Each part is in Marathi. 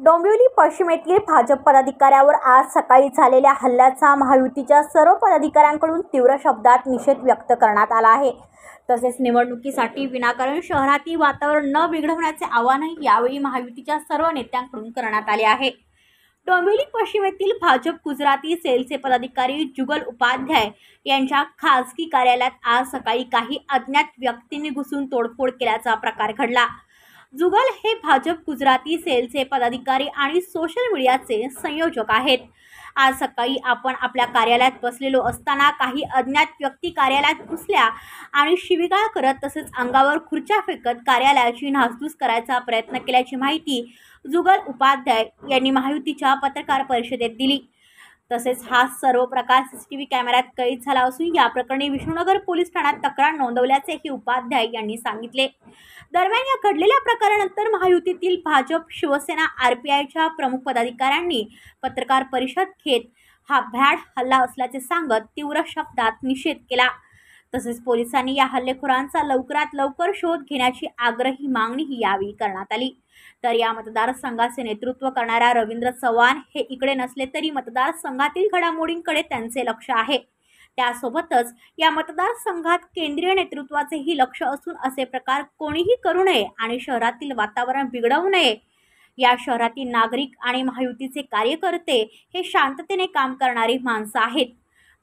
डोंबिवली पश्चिम येथील भाजप पदाधिकाऱ्यावर आज सकाळी झालेल्या हल्ल्याचा महायुतीच्या सर्व पदाधिकाऱ्यांकडून तीव्र शब्दात निषेध व्यक्त करण्यात आला आहे। तसेच निवडणुकीसाठी विनाकारण शहरातील वातावरण न बिघडवण्याचे आवाहनही यावेळी महायुतीच्या सर्व नेत्यांकडून करण्यात आले आहे। डोंबिवली पश्चिम येथील भाजप गुजराती सेलचे पदाधिकारी जुगल उपाध्याय यांच्या खासगी कार्यालयात आज सकाळी काही अज्ञात व्यक्तींनी घुसून तोडफोड केल्याचा प्रकार घडला। जुगल हे भाजप गुजराती सेलचे पदाधिकारी आणि सोशल मीडियाचे संयोजक आहेत। आज सकाळी आपण आपल्या कार्यालयात बसलेलो असताना काही अज्ञात व्यक्ती कार्यालयात घुसल्या आणि शिवीगाळ करत तसेच अंगावर खुर्च्या फेकत कार्यालयाची नासधूस करायचा प्रयत्न केल्याची माहिती जुगल उपाध्याय यांनी महायुतीच्या पत्रकार परिषदेत दिली। तसेच हा सर्व प्रकार सीसीटीव्ही कॅमेऱ्यात कैद झाला असून या प्रकरणी विष्णुनगर पोलीस ठाण्यात तक्रार नोंदवल्याचेही उपाध्याय यांनी सांगितले। दरम्यान या घडलेल्या प्रकारानंतर महायुतीतील भाजप, शिवसेना, आरपीआयच्या प्रमुख पदाधिकाऱ्यांनी पत्रकार परिषद घेत हा भ्याड हल्ला असल्याचे सांगत तीव्र शब्दात निषेध केला। तसेच पोलिसांनी या हल्लेखोरांचा लवकरात लवकर शोध घेण्याची आग्रही मागणीही यावेळी करण्यात आली। तर या मतदारसंघाचे नेतृत्व करणारा रवींद्र चव्हाण हे इकडे नसले तरी मतदारसंघातील घडामोडींकडे त्यांचे लक्ष आहे। त्यासोबतच या मतदारसंघात केंद्रीय नेतृत्वाचेही लक्ष असून असे प्रकार कोणीही करू नये आणि शहरातील वातावरण बिघडवू नये। या शहरातील नागरिक आणि महायुतीचे कार्यकर्ते हे शांततेने काम करणारी माणसं आहेत।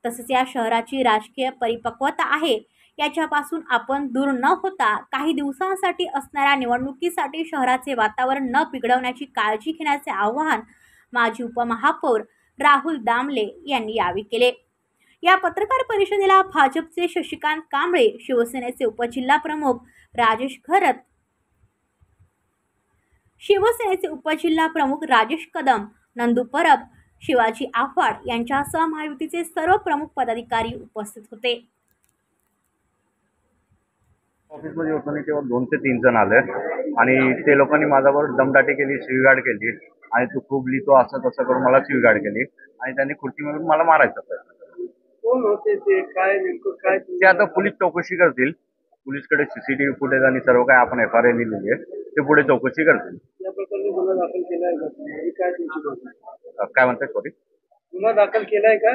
तसेच या शहराची राजकीय परिपक्वता आहे, याच्यापासून आपण दूर न होता काही दिवसांसाठी असणाऱ्या निवडणुकीसाठी शहराचे वातावरण न बिघडवण्याची काळजी घेण्याचे आवाहन माजी उपमहापौर राहुल दामले यांनी यावेळी केले। या पत्रकार परिषदेला भाजपचे शशिकांत कांबळे, शिवसेनेचे उपजिल्हाप्रमुख राजेश घरत, शिवसेनेचे उपजिल्हाप्रमुख राजेश कदम, नंदू परब, शिवाजी आव्हाड यांच्यासह महायुतीचे सर्व प्रमुख पदाधिकारी उपस्थित होते। ऑफिसमध्ये होतो नाही तेव्हा 2 ते 3 जण आले आणि ते लोकांनी माझ्यावर दमदाटी केली, शिवीगाळ केली आणि तू खूप लिहितो असं तसं करून मला शिवीगाळ केली आणि त्यांनी खुर्ची मारून मला मारायचा प्रयत्न केला। कोण होते ते, काय नेमकं काय ते आता पोलीस चौकशी करतील। पोलीसकडे सीसीटीव्ही फुटेज आणि सर्व काय आपण FIR लिहिलेली आहे, ते पुढे चौकशी करतील। या प्रकरणी गुन्हा दाखल केलाय का? काय तुमची मागणी? काय म्हणताय? सॉरी, गुन्हा दाखल केलाय का?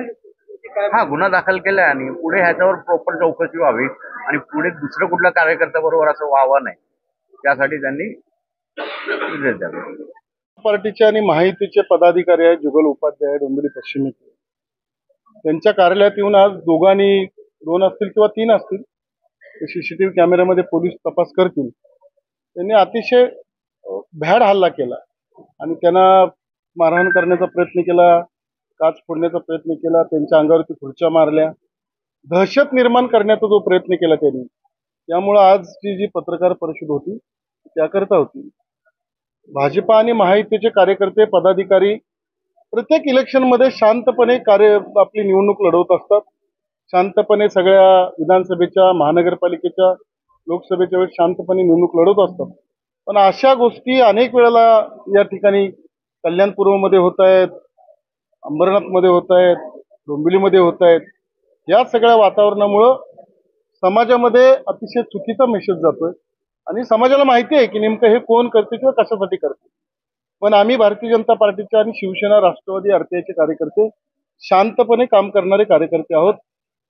हा, गुन्हा दाखल केलाय आणि पुढे ह्याच्यावर प्रॉपर चौकशी व्हावी आणि पुढे दुसरं कुठल्या कार्यकर्त्याबरोबर असं व्हावं नाही, त्यासाठी त्यांनी निर्देश द्यावे। पार्टीचे आणि महायुतीचे पदाधिकारी आहेत जुगल उपाध्याय, डोंबिवली पश्चिम येथे, त्यांच्या कार्यालयात येऊन आज दोघांनी, 2 असतील किंवा 3 असतील, सीसीटीव्ही कॅमेऱ्यामध्ये पोलीस तपास करतील, त्यांनी अतिशय भ्याड हल्ला केला आणि त्यांना मारहाण करण्याचा प्रयत्न केला, काच फोडण्याचा प्रयत्न केला, त्यांच्या अंगावरती खुर्च्या मारल्या, दहशत निर्माण करण्याचा जो प्रयत्न केला त्यांनी, त्यामुळं आजची जी पत्रकार परिषद होती त्याकरता होती। भाजपा आणि महायुतीचे कार्यकर्ते, पदाधिकारी प्रत्येक इलेक्शनमध्ये शांतपणे आपली निवडणूक लढवत असतात। शांतपणे सगळ्या विधानसभेच्या, महानगरपालिकेच्या, लोकसभेच्या वेळेस शांतपणे निवडणूक लढवत असतात। पण अशा गोष्टी अनेक वेळेला या ठिकाणी कल्याणपूर्वमध्ये होत आहेत, अंबरनाथमध्ये होत आहेत, डोंबिवलीमध्ये होत आहेत। या सगळ्या वातावरणामुळं समाजामध्ये अतिशय चुकीचा मेसेज जातोय आणि समाजाला माहिती आहे की नेमकं हे कोण करते किंवा कशासाठी करते। पण आम्ही भारतीय जनता पार्टीचे आणि शिवसेना, राष्ट्रवादी, आरपीआयचे कार्यकर्ते शांतपणे काम करणारे कार्यकर्ते आहोत।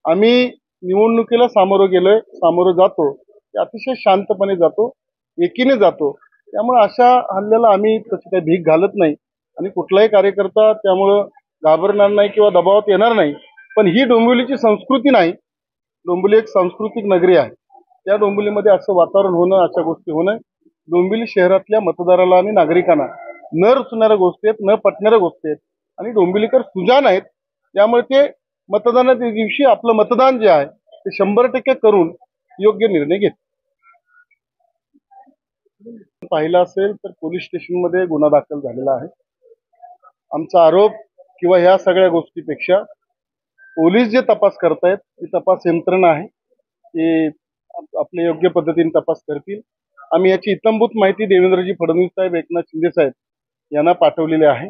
आम्ही निवडणुकीला सामोरं जातो ते अतिशय शांतपणे जातो, एकीने जातो। त्यामुळे अशा हल्ल्याला आम्ही तशी काही भीक घालत नाही आणि कुठलाही कार्यकर्ता त्यामुळं घाबरणार नाही किंवा दबावात येणार नाही। पण ही डोंबिवलीची संस्कृती नाही। डोंबिवली एक सांस्कृतिक नगरी आहे, त्या डोंबिवलीमध्ये असं वातावरण होणं, अशा गोष्टी होणं डोंबिवली शहरातल्या मतदाराला आणि नागरिकांना न रुचणाऱ्या गोष्टी आहेत, न पटणाऱ्या गोष्टी आहेत आणि डोंबिवलीकर सुजाण आहेत। त्यामुळे ते मतदानाच्या दिवशी आपलं मतदान जे आहे ते 100% करून योग्य निर्णय घेत। पाहिलं असेल तर पोलीस स्टेशनमध्ये गुन्हा दाखल झालेला आहे। आमचा आरोप किंवा ह्या सगळ्या गोष्टीपेक्षा पोलीस जे तपास करतायत, ती तपास यंत्रणा आहे, ते आपल्या योग्य पद्धतीने तपास करतील। आम्ही याची इत्थंभूत माहिती देवेंद्रजी फडणवीस साहेब, एकनाथ शिंदे साहेब यांना पाठवलेले आहे।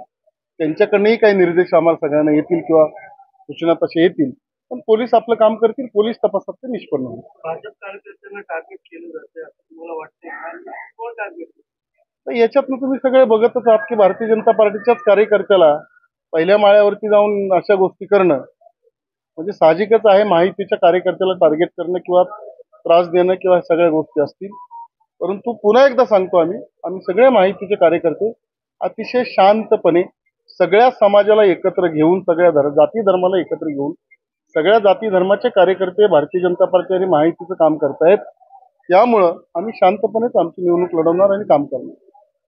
त्यांच्याकडनंही काही निर्देश आम्हाला सगळ्यांना येतील किंवा सूचना तशा येतील, पण पोलीस आपलं काम करतील, पोलीस तपासात ते निष्पन्न होईल। भाजप कार्यकर्त्यांना टार्गेट केलं जाते असं तुम्हाला वाटतंय? कोण टार्गेट? तर याच्यातनं तुम्ही सगळे बघतच आहात की भारतीय जनता पार्टीच्याच कार्यकर्त्याला पहिल्या माळ्यावरती जाऊन अशा गोष्टी करणं म्हणजे साहजिकच आहे. माहितीच्या कार्यकर्त्याला टार्गेट करणं किंवा त्रास देणं किंवा सगळ्या गोष्टी असतील. परंतु पुन्हा एकदा सांगतो आम्ही सगळे माहितीचे कार्यकर्ते अतिशय शांतपणे सगळ्या समाजाला एकत्र घेऊन सगळ्या जाती धर्माला एकत्र घेऊन सगळ्या जाती धर्माचे कार्यकर्ते भारतीय जनता पार्टी आणि माहितीचं काम करतायत. त्यामुळं आम्ही शांतपणेच आमची निवडणूक लढवणार आणि काम करणार.